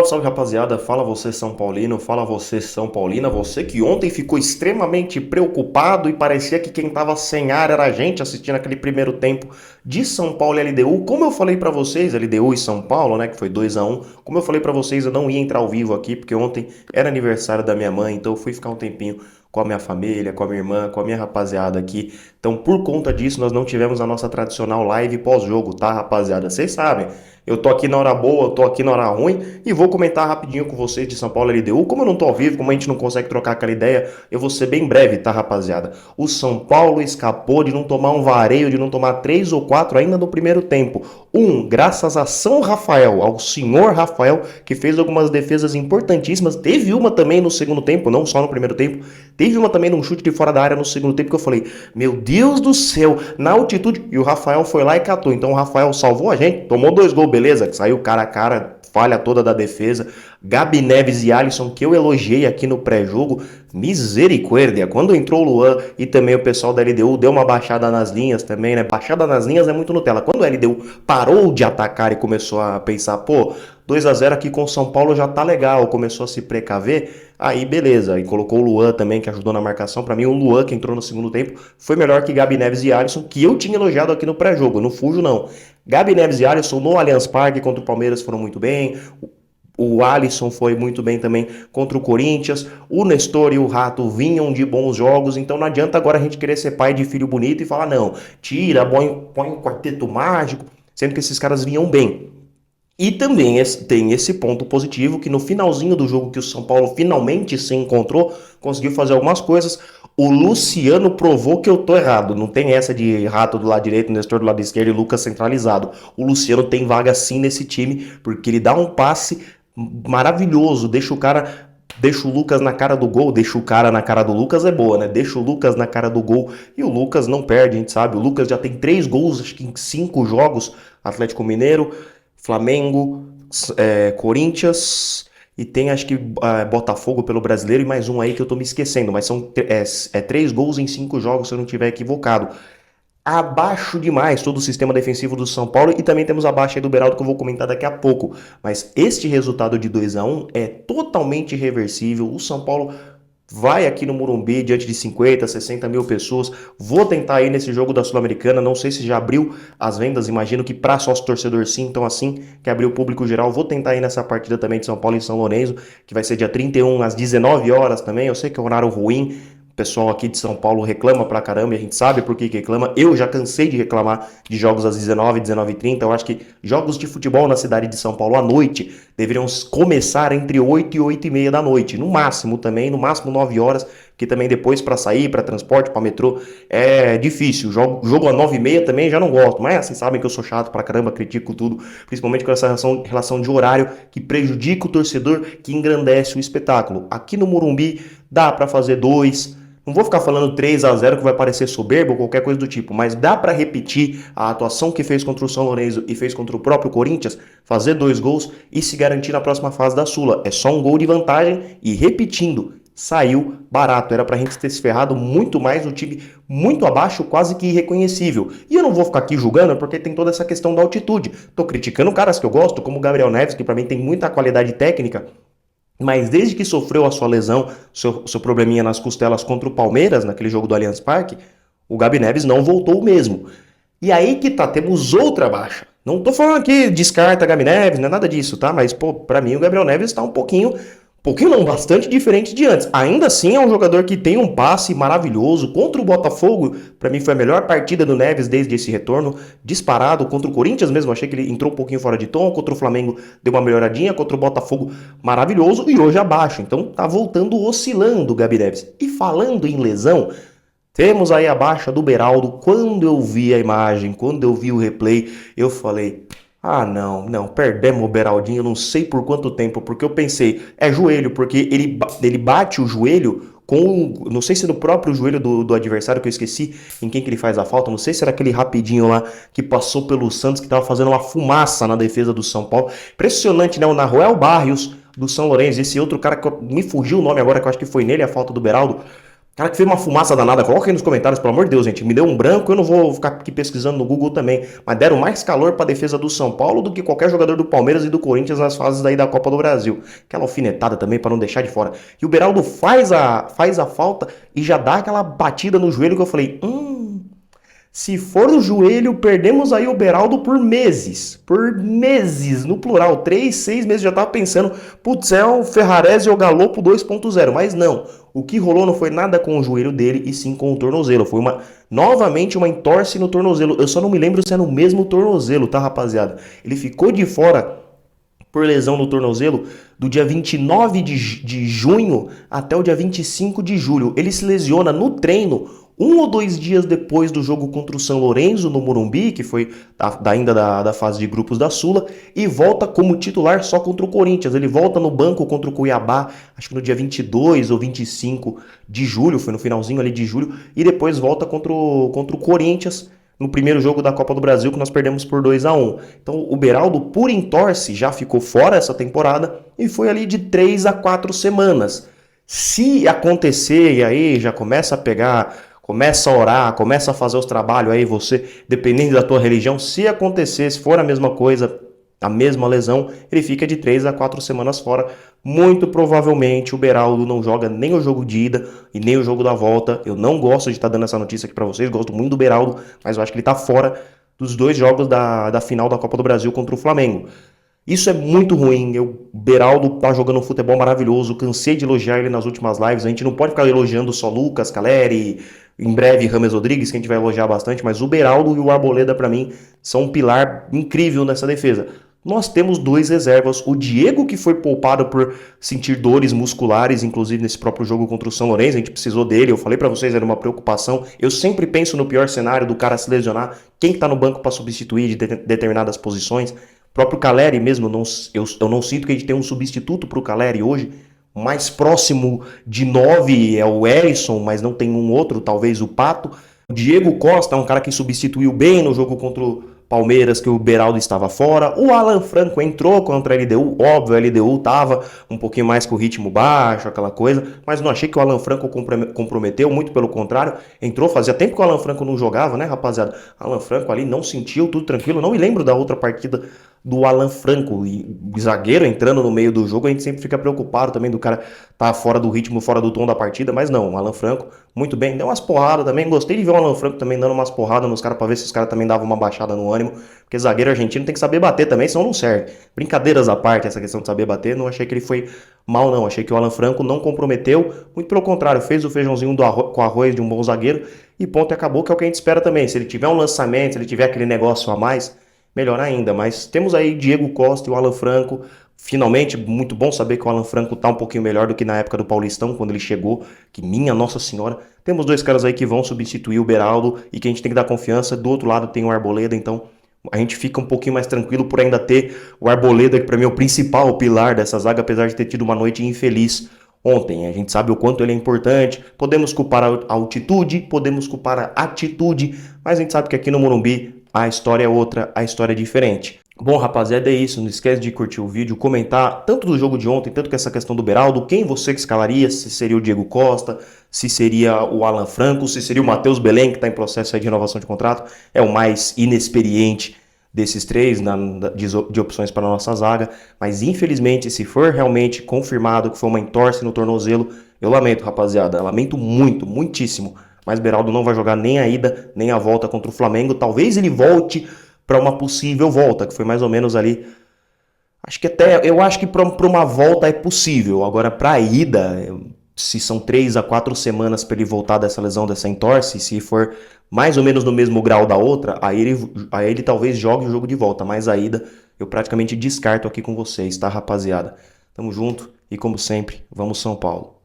Salve, salve rapaziada, fala você São Paulino, fala você São Paulina, você que ontem ficou extremamente preocupado e parecia que quem tava sem ar era a gente assistindo aquele primeiro tempo de São Paulo e LDU. Como eu falei pra vocês, LDU e São Paulo, né, que foi 2-1. Como eu falei pra vocês, eu não ia entrar ao vivo aqui porque ontem era aniversário da minha mãe, então eu fui ficar um tempinho com a minha família, com a minha irmã, com a minha rapaziada aqui. Então, por conta disso, nós não tivemos a nossa tradicional live pós-jogo, tá, rapaziada? Vocês sabem. Eu tô aqui na hora boa, eu tô aqui na hora ruim e vou comentar rapidinho com vocês de São Paulo LDU. Como eu não tô ao vivo, como a gente não consegue trocar aquela ideia, eu vou ser bem breve, tá, rapaziada? O São Paulo escapou de não tomar um vareio, de não tomar 3 ou 4 ainda no primeiro tempo. Graças a São Rafael, ao senhor Rafael, que fez algumas defesas importantíssimas. Teve uma também no segundo tempo, não só no primeiro tempo. Teve uma também num chute de fora da área no segundo tempo que eu falei, meu Deus do céu, na altitude. E o Rafael foi lá e catou. Então o Rafael salvou a gente, tomou 2 gols, beleza, saiu cara a cara, falha toda da defesa. Gabi Neves e Alisson, que eu elogiei aqui no pré-jogo, misericórdia. Quando entrou o Luan e também o pessoal da LDU deu uma baixada nas linhas também, né? Baixada nas linhas é muito Nutella. Quando a LDU parou de atacar e começou a pensar, pô, 2-0 aqui com o São Paulo já tá legal, começou a se precaver, aí beleza. E colocou o Luan também, que ajudou na marcação. Pra mim, o Luan, que entrou no segundo tempo, foi melhor que Gabi Neves e Alisson, que eu tinha elogiado aqui no pré-jogo, não fujo não. Gabi Neves e Alisson no Allianz Parque contra o Palmeiras foram muito bem. O Alisson foi muito bem também contra o Corinthians. O Nestor e o Rato vinham de bons jogos. Então não adianta agora a gente querer ser pai de filho bonito e falar, não, tira, põe um quarteto mágico, sendo que esses caras vinham bem. E também tem esse ponto positivo que no finalzinho do jogo que o São Paulo finalmente se encontrou, conseguiu fazer algumas coisas. O Luciano provou que eu tô errado. Não tem essa de Rato do lado direito, Nestor do lado esquerdo e Lucas centralizado. O Luciano tem vaga sim nesse time, porque ele dá um passe maravilhoso, deixa o Lucas na cara do gol, deixa o cara na cara do Lucas é boa, né? Deixa o Lucas na cara do gol e o Lucas não perde, a gente sabe. O Lucas já tem 3 gols, acho que em 5 jogos, Atlético Mineiro, Flamengo, Corinthians e tem acho que Botafogo pelo Brasileiro e mais um aí que eu tô me esquecendo, mas são 3 gols em 5 jogos se eu não estiver equivocado. Abaixo demais todo o sistema defensivo do São Paulo e também temos a baixa aí do Beraldo que eu vou comentar daqui a pouco. Mas este resultado de 2-1 é totalmente reversível. O São Paulo vai aqui no Morumbi diante de 50, 60 mil pessoas. Vou tentar ir nesse jogo da Sul-Americana. Não sei se já abriu as vendas. Imagino que para sócio torcedor sim. Então assim que abrir o público geral, vou tentar ir nessa partida também de São Paulo e São Lourenço, que vai ser dia 31 às 19 horas também. Eu sei que é um horário ruim. O pessoal aqui de São Paulo reclama pra caramba e a gente sabe por que reclama. Eu já cansei de reclamar de jogos às 19, 19h30. Eu acho que jogos de futebol na cidade de São Paulo à noite deveriam começar entre 8 e 8h30 da noite. No máximo também, no máximo 9 horas, que também depois para sair, para transporte, para metrô, é difícil. Jogo a 9h30 também já não gosto. Mas vocês sabem que eu sou chato pra caramba, critico tudo, principalmente com essa relação de horário que prejudica o torcedor, que engrandece o espetáculo. Aqui no Morumbi dá para fazer 2. Não vou ficar falando 3-0 que vai parecer soberbo ou qualquer coisa do tipo, mas dá para repetir a atuação que fez contra o São Lourenço e fez contra o próprio Corinthians, fazer 2 gols e se garantir na próxima fase da Sula. É só um gol de vantagem e repetindo, saiu barato. Era pra gente ter se ferrado muito mais, o time muito abaixo, quase que irreconhecível. E eu não vou ficar aqui julgando porque tem toda essa questão da altitude. Tô criticando caras que eu gosto, como o Gabriel Neves, que pra mim tem muita qualidade técnica, mas desde que sofreu a sua lesão, seu probleminha nas costelas contra o Palmeiras, naquele jogo do Allianz Parque, o Gabi Neves não voltou mesmo. E aí que tá, temos outra baixa. Não tô falando aqui, descarta Gabi Neves, não é nada disso, tá? Mas, pô, pra mim o Gabriel Neves tá um pouquinho não, bastante diferente de antes. Ainda assim é um jogador que tem um passe maravilhoso. Contra o Botafogo, para mim foi a melhor partida do Neves desde esse retorno, disparado. Contra o Corinthians mesmo, achei que ele entrou um pouquinho fora de tom. Contra o Flamengo deu uma melhoradinha. Contra o Botafogo, maravilhoso. E hoje abaixo, então tá voltando oscilando o Gabi Neves. E falando em lesão, temos aí a baixa do Beraldo. Quando eu vi a imagem, quando eu vi o replay, eu falei... Ah, não, perdemos o Beraldinho, eu não sei por quanto tempo, porque eu pensei, é joelho, porque ele bate o joelho com, não sei se no próprio joelho do adversário, que eu esqueci em quem que ele faz a falta, não sei se era aquele rapidinho lá que passou pelo Santos, que tava fazendo uma fumaça na defesa do São Paulo. Impressionante, né? O Naruel Barrios, do São Lourenço, esse outro cara que me fugiu o nome agora, que eu acho que foi nele a falta do Beraldo. Cara que fez uma fumaça danada, coloca aí nos comentários, pelo amor de Deus, gente. Me deu um branco, eu não vou ficar aqui pesquisando no Google também. Mas deram mais calor para a defesa do São Paulo do que qualquer jogador do Palmeiras e do Corinthians nas fases daí da Copa do Brasil. Aquela alfinetada também para não deixar de fora. E o Beraldo faz a falta e já dá aquela batida no joelho que eu falei, se for o joelho, perdemos aí o Beraldo por meses, no plural, 3, 6 meses, já tava pensando, putz, é o Ferrarese ou Galopo 2.0, mas não, o que rolou não foi nada com o joelho dele, e sim com o tornozelo, foi novamente uma entorse no tornozelo, eu só não me lembro se é no mesmo tornozelo, tá rapaziada, ele ficou de fora por lesão no tornozelo do dia 29 de junho até o dia 25 de julho. Ele se lesiona no treino 1 ou 2 dias depois do jogo contra o São Lourenço no Morumbi, que foi ainda da fase de grupos da Sula, e volta como titular só contra o Corinthians. Ele volta no banco contra o Cuiabá, acho que no dia 22 ou 25 de julho, foi no finalzinho ali de julho, e depois volta contra o Corinthians, no primeiro jogo da Copa do Brasil, que nós perdemos por 2-1. Então o Beraldo, por entorse, já ficou fora essa temporada e foi ali de 3 a 4 semanas. Se acontecer e aí já começa a pegar, começa a orar, começa a fazer os trabalhos aí, você, dependendo da tua religião, se acontecer, se for a mesma coisa, a mesma lesão, ele fica de 3 a 4 semanas fora. Muito provavelmente o Beraldo não joga nem o jogo de ida e nem o jogo da volta. Eu não gosto de estar dando essa notícia aqui para vocês, gosto muito do Beraldo, mas eu acho que ele está fora dos 2 jogos da final da Copa do Brasil contra o Flamengo. Isso é muito ruim, o Beraldo tá jogando um futebol maravilhoso, cansei de elogiar ele nas últimas lives, a gente não pode ficar elogiando só Lucas, Caleri, em breve Rames Rodrigues, que a gente vai elogiar bastante, mas o Beraldo e o Arboleda para mim são um pilar incrível nessa defesa. Nós temos 2 reservas, o Diego, que foi poupado por sentir dores musculares, inclusive nesse próprio jogo contra o São Lourenço, a gente precisou dele, eu falei para vocês, era uma preocupação, eu sempre penso no pior cenário do cara se lesionar, quem que tá no banco para substituir de determinadas posições. O próprio Caleri mesmo, eu não sinto que a gente tem um substituto para o Caleri hoje. O mais próximo de 9 é o Erisson, mas não tem um outro, talvez o Pato. O Diego Costa é um cara que substituiu bem no jogo contra o Palmeiras, que o Beraldo estava fora. O Alan Franco entrou contra a LDU, óbvio, a LDU estava um pouquinho mais com o ritmo baixo, aquela coisa, mas não achei que o Alan Franco comprometeu, muito pelo contrário, entrou, fazia tempo que o Alan Franco não jogava, né, rapaziada? Alan Franco ali não sentiu, tudo tranquilo, não me lembro da outra partida do Alan Franco, e zagueiro entrando no meio do jogo, a gente sempre fica preocupado também do cara tá fora do ritmo, fora do tom da partida, mas não, o Alan Franco, muito bem, deu umas porradas também, gostei de ver o Alan Franco também dando umas porradas nos caras pra ver se os caras também davam uma baixada no ânimo, porque zagueiro argentino tem que saber bater também, senão não serve. Brincadeiras à parte, essa questão de saber bater, não achei que ele foi mal não, achei que o Alan Franco não comprometeu, muito pelo contrário, fez o feijãozinho com arroz de um bom zagueiro, e ponto, e acabou, que é o que a gente espera também, se ele tiver um lançamento, se ele tiver aquele negócio a mais, melhor ainda, mas temos aí Diego Costa e o Alan Franco, finalmente, muito bom saber que o Alan Franco tá um pouquinho melhor do que na época do Paulistão, quando ele chegou, que minha Nossa Senhora, temos 2 caras aí que vão substituir o Beraldo e que a gente tem que dar confiança, do outro lado tem o Arboleda, então a gente fica um pouquinho mais tranquilo por ainda ter o Arboleda, que para mim é o principal pilar dessa zaga, apesar de ter tido uma noite infeliz ontem. A gente sabe o quanto ele é importante, podemos culpar a altitude, podemos culpar a atitude, mas a gente sabe que aqui no Morumbi a história é outra, a história é diferente. Bom, rapaziada, é isso. Não esquece de curtir o vídeo, comentar tanto do jogo de ontem, tanto que essa questão do Beraldo, quem você que escalaria, se seria o Diego Costa, se seria o Alan Franco, se seria o Matheus Belém, que está em processo de renovação de contrato, é o mais inexperiente desses 3 de opções para a nossa zaga, mas infelizmente, se for realmente confirmado que foi uma entorse no tornozelo, eu lamento, rapaziada, lamento muito, muitíssimo, mas Beraldo não vai jogar nem a ida, nem a volta contra o Flamengo, talvez ele volte para uma possível volta, que foi mais ou menos ali, eu acho que para uma volta é possível, agora para a ida, se são 3 a 4 semanas para ele voltar dessa lesão, dessa entorse, se for mais ou menos no mesmo grau da outra, aí ele talvez jogue o jogo de volta, mas a ida eu praticamente descarto aqui com vocês, tá, rapaziada? Tamo junto e como sempre, vamos São Paulo.